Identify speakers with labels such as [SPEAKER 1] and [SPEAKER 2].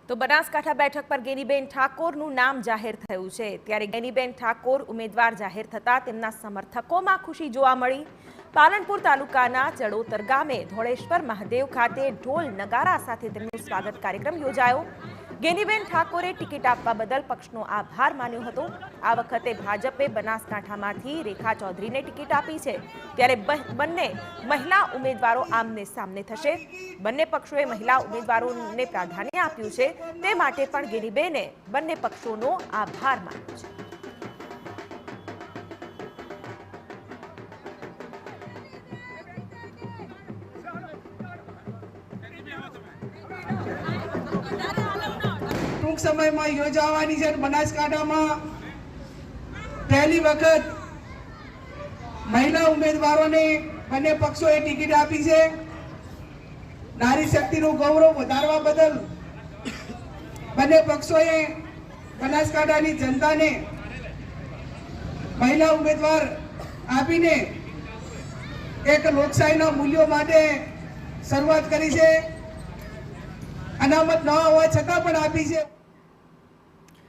[SPEAKER 1] તો બનાસકાંઠા બેઠક પર ગેનીબેન ઠાકોરનું નામ જાહેર થયું છે। ત્યારે ગેનીબેન ઠાકોર ઉમેદવાર જાહેર થતા તેમના સમર્થકોમાં ખુશી જોવા મળી। પાલનપુર તાલુકાના ચડોતર ગામે ધોળેશ્વર મહાદેવ ખાતે ઢોલ નગારા સાથે તેમનું સ્વાગત કાર્યક્રમ યોજાયો। ગેનીબેન ઠાકોરે ટિકિટ આપવા બદલ પક્ષનો આભાર માન્યો હતો। આ વખતે ભાજપે બનાસકાંઠામાંથી રેખા ચૌધરીને ટિકિટ આપી છે, ત્યારે બંને મહિલા ઉમેદવારો આમને સામને થશે। બંને પક્ષોએ મહિલા ઉમેદવારોને પ્રાધાન્ય આપ્યું છે, તે માટે પણ ગેનીબેને બંને પક્ષોનો આભાર માન્યો છે।
[SPEAKER 2] टूंक समय में योजावानी छे। बनासकांठा में पहली वखत महिला उम्मीदवारों ने बने पक्षों टिकિટ આપી છે। नारी शक्ति નું गौरव વધારવા બદલ बने पक्षों बनासकांठाની जनताને महिला उम्मीदवार આપીને એક લોકશાહીના મૂલ્યો માટે શરૂઆત કરી છે। અનામત ન હોવા છતાં પણ આપી છે।